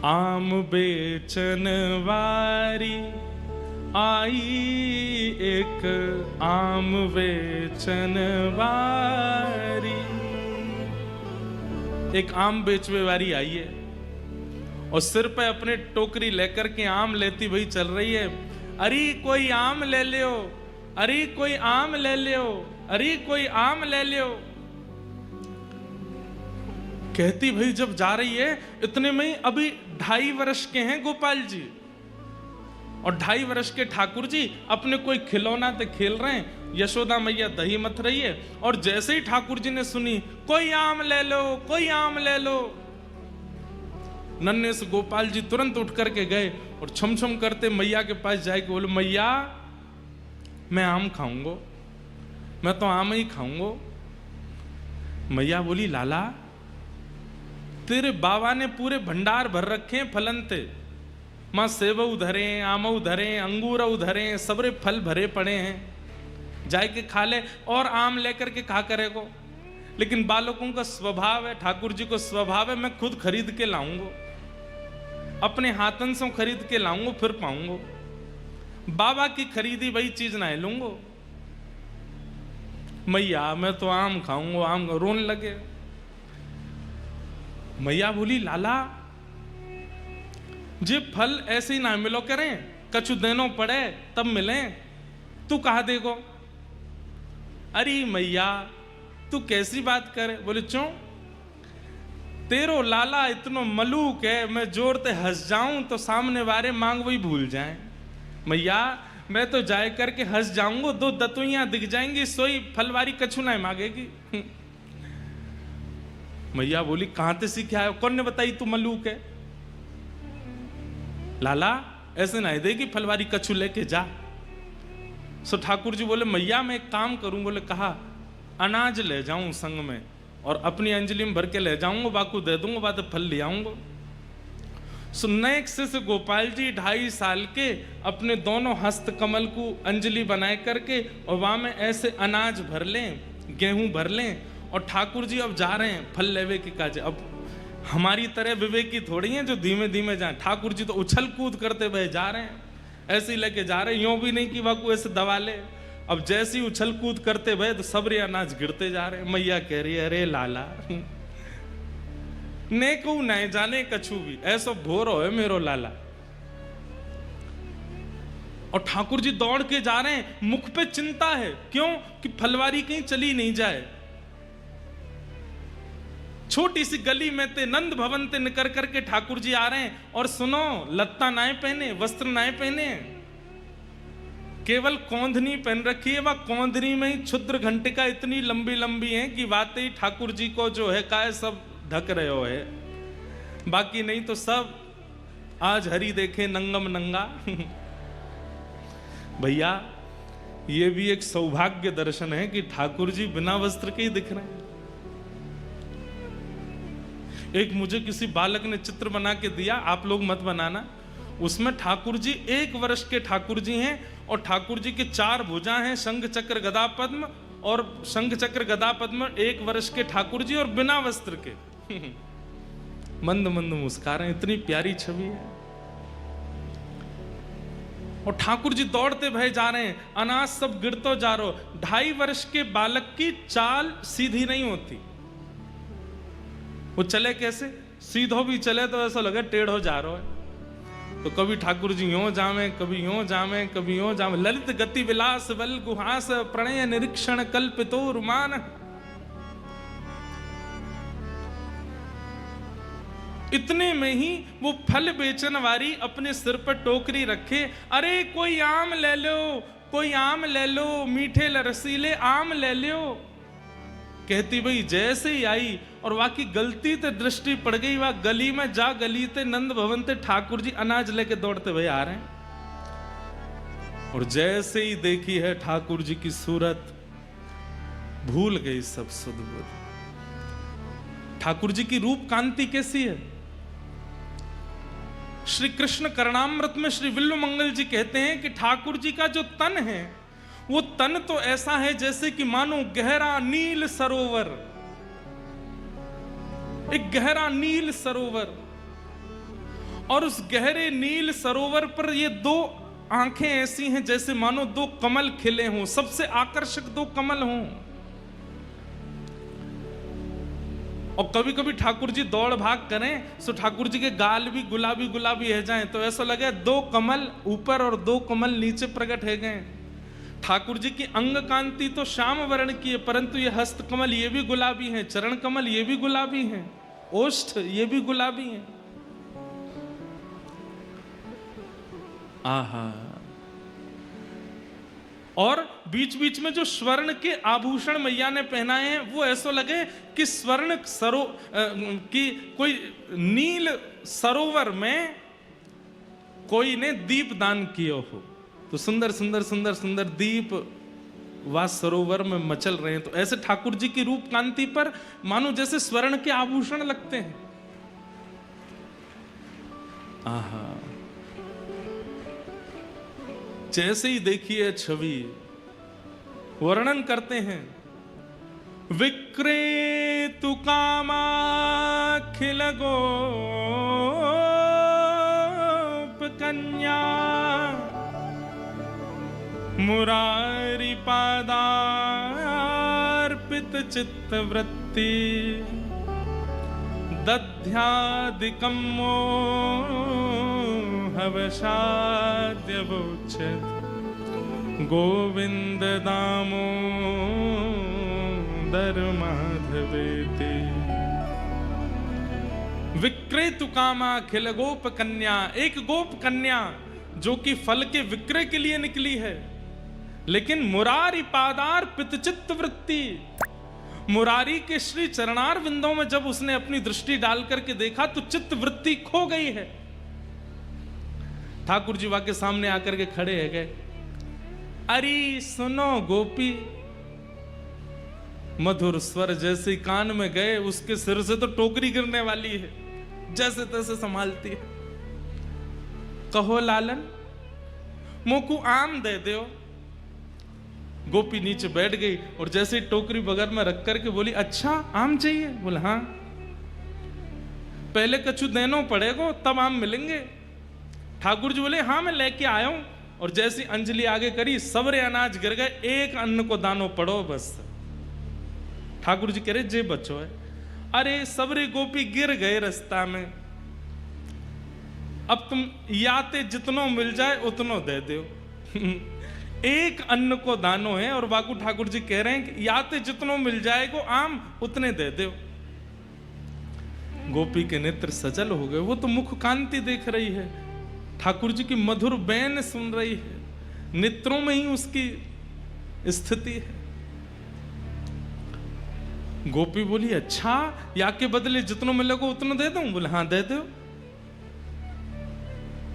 आम बेचन वारी आई, एक आम बेचन वारी। एक आम बेचवे वारी आई है और सिर पे अपने टोकरी लेकर के आम लेती हुई चल रही है। अरे कोई आम ले लियो, अरे कोई आम ले लियो, अरे कोई आम ले लियो। कहती भाई जब जा रही है, इतने में ही अभी 2.5 वर्ष के हैं गोपाल जी, और 2.5 वर्ष के ठाकुर जी अपने कोई खिलौना ते खेल रहे हैं। यशोदा मैया दही मथ रही है, और जैसे ही ठाकुर जी ने सुनी कोई आम ले लो, कोई आम ले लो, नन्हे से गोपाल जी तुरंत उठ करके गए और छम छम करते मैया के पास जाके बोले, मैया मैं आम खाऊंगा, मैं तो आम ही खाऊंगा। मैया बोली, लाला तेरे बाबा ने पूरे भंडार भर रखे हैं फलन ते, मां सेब उधरे, आम उधरे, अंगूर उधरे, सबरे फल भरे पड़े हैं, जाए के खा ले। और आम लेकर के खा करेगो? लेकिन बालकों का स्वभाव है, ठाकुर जी को स्वभाव है, मैं खुद खरीद के लाऊंगा, अपने हाथन से खरीद के लाऊंगा, फिर पाऊंगा। बाबा की खरीदी वही चीज ना लूंगा। मैया मैं तो आम खाऊंगा, आम। रोने लगे। मैया बोली, लाला जे फल ऐसे ही ना मिलो करें, कछु देनो पड़े तब मिले, तू कहा देगो? अरे मैया तू कैसी बात करे? बोले क्यों? तेरो लाला इतनो मलूक है, मैं जोरते हंस जाऊं तो सामने वाले मांग वही भूल जाएं। मैया मैं तो जाए करके हंस जाऊंगा, 2 दतुइयां दिख जाएंगी, सोई फलवारी कछु ना मांगेगी। मैया बोली, कहां से सीखे आयो? कौन ने बताई तू मलूक है? लाला ऐसे ना देगी फलवारी, कछु लेके जा। सो ठाकुर जी बोले, मैया मैं एक काम करूं। बोले कहा, अनाज ले जाऊं संग में, और अपनी अंजलि में भर के ले जाऊंगा, बाकू दे दूंगा, बाद फल ले आऊंगा। सो नेक्स्ट से गोपाल जी 2.5 साल के अपने दोनों हस्त कमल को अंजलि बनाए करके, और वहां में ऐसे अनाज भर लें, गेहूं भर लें, और ठाकुर जी अब जा रहे हैं फल लेवे के काज। अब हमारी तरह विवेकी थोड़ी हैं जो धीमे धीमे जाएं। ठाकुर जी तो उछल कूद करते हुए जा रहे हैं, ऐसे ही लेके जा रहे हैं, यूं भी नहीं कि वाकू ऐसे दबा ले। अब जैसे ही उछल कूद करते हुए तो सबरे अनाज गिरते जा रहे हैं। मैया कह रही है, अरे लाला ने को नहीं जाने कछु भी, ऐसा भोर हो मेरो लाला। और ठाकुर जी दौड़ के जा रहे हैं, मुख पे चिंता है, क्यों? कि फलवारी कहीं चली नहीं जाए। छोटी सी गली में ते नंद भवन ते निकर करके ठाकुर जी आ रहे हैं, और सुनो लत्ता नाए पहने, वस्त्र नाए पहने, केवल कौंधनी पहन रखी है। वह कौंधनी में ही क्षुद्र घंटिका इतनी लंबी लंबी है कि वाते ही ठाकुर जी को जो है काय सब ढक रहे हो है, बाकी नहीं तो सब आज हरि देखे नंगम नंगा। भैया ये भी एक सौभाग्य दर्शन है कि ठाकुर जी बिना वस्त्र के ही दिख रहे हैं। एक मुझे किसी बालक ने चित्र बना के दिया, आप लोग मत बनाना। उसमें ठाकुर जी 1 वर्ष के ठाकुर जी हैं, और ठाकुर जी के 4 भुजा हैं, शंख चक्र गदा पद्म, और शंख चक्र गदा पद्म 1 वर्ष के ठाकुर जी, और बिना वस्त्र के मंद मंद मुस्कुरा रहे हैं। इतनी प्यारी छवि है। और ठाकुर जी दौड़ते भय जा रहे हैं, अनाज सब गिरतो जा रहा हो। 2.5 वर्ष के बालक की चाल सीधी नहीं होती। वो चले कैसे? सीधो भी चले तो ऐसा लगे टेढ़ो जा रहा है। तो कभी ठाकुर जी यूं जामे, कभी यूं जामे, कभी यूं जामे। ललित गति विलास बल गुहास, प्रणय निरीक्षण कल्पितो रुमान। इतने में ही वो फल बेचन वाली अपने सिर पर टोकरी रखे, अरे कोई आम ले लो, कोई आम ले लो, मीठे रसीले आम ले लो। कहती भाई जैसे ही आई, और वाकई गलती ते दृष्टि पड़ गई, वह गली में जा गली ते नंद भवन ते ठाकुर जी अनाज लेके दौड़ते हुए आ रहे हैं। और जैसे ही देखी है ठाकुर जी की सूरत, भूल गई सब सुध बुध। ठाकुर जी की रूप कांति कैसी है? श्री कृष्ण करणामृत में श्री विल्व मंगल जी कहते हैं कि ठाकुर जी का जो तन है, वो तन तो ऐसा है जैसे कि मानो गहरा नील सरोवर, एक गहरा नील सरोवर। और उस गहरे नील सरोवर पर ये दो आंखें ऐसी हैं जैसे मानो दो कमल खिले हों, सबसे आकर्षक दो कमल हों। और कभी कभी ठाकुर जी दौड़ भाग करें तो ठाकुर जी के गाल भी गुलाबी गुलाबी है जाएं, तो ऐसा लगे दो कमल ऊपर और दो कमल नीचे प्रकट है गए। ठाकुर जी की अंग कांति तो श्याम वर्ण की है, परंतु ये हस्त कमल ये भी गुलाबी हैं, चरण कमल ये भी गुलाबी हैं, ओष्ठ ये भी गुलाबी हैं। आहा। और बीच बीच में जो स्वर्ण के आभूषण मैया ने पहनाए हैं वो ऐसा लगे कि स्वर्ण की कोई नील सरोवर में कोई ने दीप दान किया हो, तो सुंदर सुंदर सुंदर सुंदर दीप वह सरोवर में मचल रहे हैं। तो ऐसे ठाकुर जी की रूप कांति पर मानो जैसे स्वर्ण के आभूषण लगते हैं। आहा। जैसे ही देखिए छवि वर्णन करते हैं, विक्रेतु कामाखिल गोप कन्या मुरारी पादार्पित चित्तवृत्ति दध्यादिकं मोहवशाद्यवोच्यत गोविंद दामोदर माधवेति। विक्रेतु कामाखिल गोप कन्या, एक गोप कन्या जो कि फल के विक्रय के लिए निकली है, लेकिन मुरारी पादार पितचित्त वृत्ति, मुरारी के श्री चरणार विंदों में जब उसने अपनी दृष्टि डाल करके देखा तो चित्त वृत्ति खो गई है। ठाकुर जी वहां के सामने आकर के खड़े है गए, अरे सुनो गोपी, मधुर स्वर जैसे कान में गए उसके सिर से तो टोकरी गिरने वाली है, जैसे तैसे संभालती है। कहो लालन मोकू आम दे दो। गोपी नीचे बैठ गई और जैसे टोकरी बगल में रख करके बोली, अच्छा आम चाहिए? बोला हाँ। पहले कछु देनो पड़ेगा तब आम मिलेंगे। ठाकुर जी बोले हाँ मैं लेके आया हूं। और जैसी अंजलि आगे करी सबरे अनाज गिर गए, एक अन्न को दानो पड़ो बस। ठाकुर जी कह रहे जे बच्चो है। अरे सबरे गोपी गिर गए रास्ता में, अब तुम याते जितनो मिल जाए उतनो दे दो। एक अन्न को दानो है और बाकू ठाकुर जी कह रहे हैं कि याते जितनो मिल जाएगो आम उतने दे दो। गोपी के नेत्र सजल हो गए, वो तो मुख कांति देख रही है, ठाकुर जी की मधुर बैन सुन रही है, नेत्रों में ही उसकी स्थिति है। गोपी बोली अच्छा या के बदले जितनो मिलेगो उतनो दे दूं? बोले हाँ दे दो।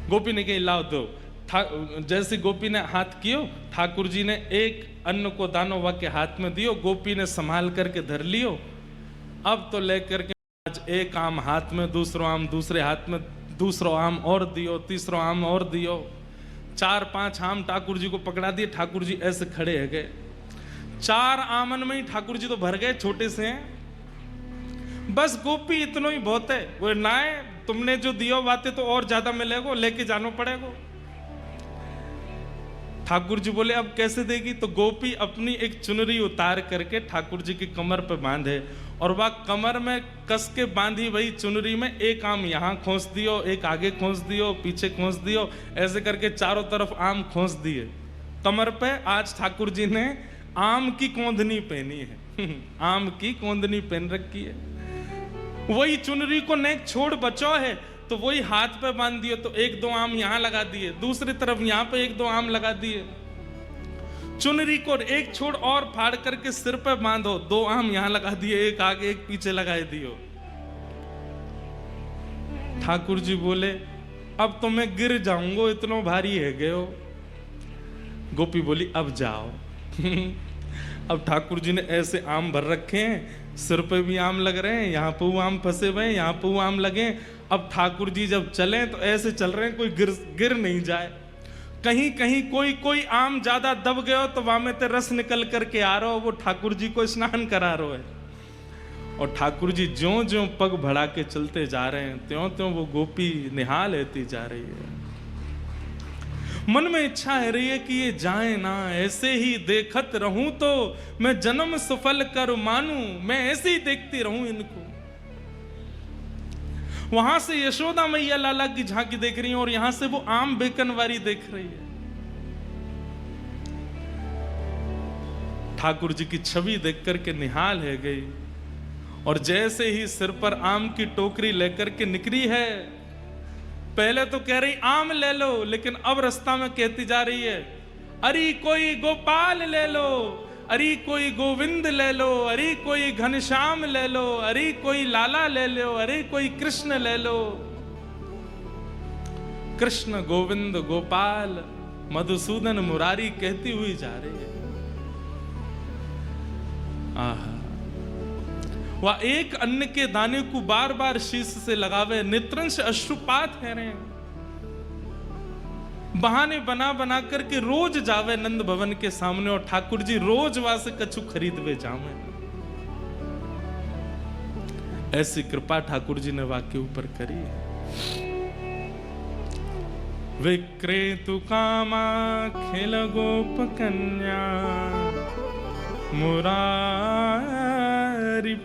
गोपी ने कही लाओ दो। जैसे गोपी ने हाथ कियो, ठाकुर जी ने एक अन्न को दानो वा के हाथ में दियो, गोपी ने संभाल करके धर लियो। अब तो लेकर के आज एक आम हाथ में, दूसरो आम दूसरे हाथ में, दूसरो आम और दियो, तीसरो आम और दियो, 4-5 आम ठाकुर जी को पकड़ा दिए। ठाकुर जी ऐसे खड़े है गए, 4 आमन में ही ठाकुर जी तो भर गए, छोटे से हैं। बस गोपी इतना ही बहुत है। वो ना है तुमने जो दियो बातें तो और ज्यादा मिलेगो, लेके जानो पड़ेगो। ठाकुर जी बोले अब कैसे देगी? तो गोपी अपनी एक चुनरी उतार करके ठाकुर जी की कमर पे बांधे और वह कमर में कस के बांधी वही चुनरी में एक आम यहाँ खोस दियो, एक आगे खोस दियो, पीछे खोस दियो, ऐसे करके चारों तरफ आम खोस दिए कमर पे। आज ठाकुर जी ने आम की कोंदनी पहनी है। आम की कोंदनी पहन रखी है। वही चुनरी को नेक छोड़ बचो है तो वही हाथ पे बांध दिए, तो 1-2 आम यहाँ लगा दिए, दूसरी तरफ यहाँ पे 1-2 आम लगा दिए। चुनरी को एक छोड़ और फाड़ करके सिर पे बांधो, 2 आम यहाँ लगा दिए, एक आगे एक पीछे लगाए दियो। ठाकुर जी बोले अब तो मैं गिर जाऊंगा, इतना भारी है गए हो। गोपी बोली अब जाओ। अब ठाकुर जी ने ऐसे आम भर रखे हैं, सिर पे भी आम लग रहे हैं, यहाँ पे वो आम फंसे हुए हैं, यहाँ पे वो आम लगे। अब ठाकुर जी जब चले तो ऐसे चल रहे हैं कोई गिर नहीं जाए। कहीं कहीं कोई आम ज्यादा दब गए हो तो वहां में ते रस निकल करके आ रहा हो, वो ठाकुर जी को स्नान करा रहा है। और ठाकुर जी ज्यों ज्यों पग बढ़ा के चलते जा रहे हैं, त्यों त्यों वो गोपी निहाल लेती जा रही है। मन में इच्छा है रही है कि ये जाए ना, ऐसे ही देखत रहूं तो मैं जन्म सफल कर मानूं, मैं ऐसे ही देखती रहूं इनको। वहां से यशोदा मैया लाला की झांकी देख रही है और यहां से वो आम बेकनवारी देख रही है। ठाकुर जी की छवि देख करके निहाल है गई, और जैसे ही सिर पर आम की टोकरी लेकर के निकली है, पहले तो कह रही आम ले लो, लेकिन अब रास्ता में कहती जा रही है अरे कोई गोपाल ले लो, अरे कोई गोविंद ले लो, अरे कोई घनश्याम ले लो, अरे कोई लाला ले लो, अरे कोई कृष्ण ले लो। कृष्ण गोविंद गोपाल मधुसूदन मुरारी कहती हुई जा रही है। आहा, वह एक अन्न के दाने को बार बार शीश से लगावे, नेत्रंश अश्रुपात है रहे, बहाने बना बना करके रोज जावे नंद भवन के सामने, और ठाकुर जी रोज वहां से कछु खरीदवे जावे। ऐसी कृपा ठाकुर जी ने वाक्य ऊपर करी है। विक्रेतु कामा खेल गोप कन्या, मुरारी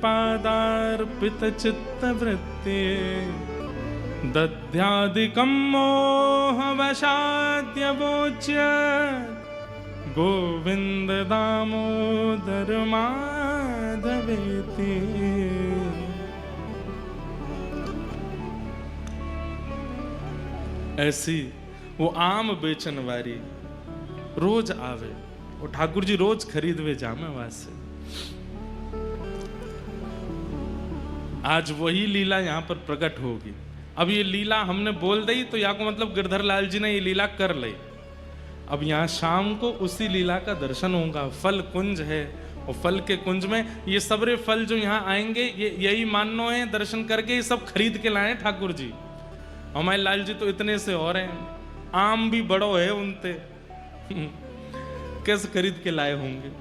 पादार्पित चित्त वृत्ति, दध्यादिकं मोहवशाद्य वोच्य, गोविंद दामोदर माधवेति। ऐसी वो आम बेचन वाली रोज आवे, और ठाकुर जी रोज खरीदवे जामे वहां से। आज वही लीला यहाँ पर प्रकट होगी। अब ये लीला हमने बोल दी तो यहाँ को मतलब गिरधर लाल जी ने ये लीला कर ली। अब यहाँ शाम को उसी लीला का दर्शन होगा। फल कुंज है, और फल के कुंज में ये सबरे फल जो यहाँ आएंगे, ये यही मानो है दर्शन करके ये सब खरीद के लाए ठाकुर जी। हमारे लाल जी तो इतने से और हैं, आम भी बड़ो है उनते कैसे खरीद के लाए होंगे।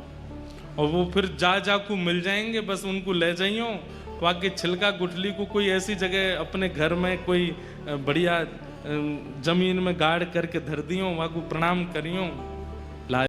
और वो फिर जा को मिल जाएंगे, बस उनको ले जाइयो, वहाँ के छिलका गुठली को कोई ऐसी जगह अपने घर में कोई बढ़िया जमीन में गाड़ करके धर दियो, वहाँ को प्रणाम करियो,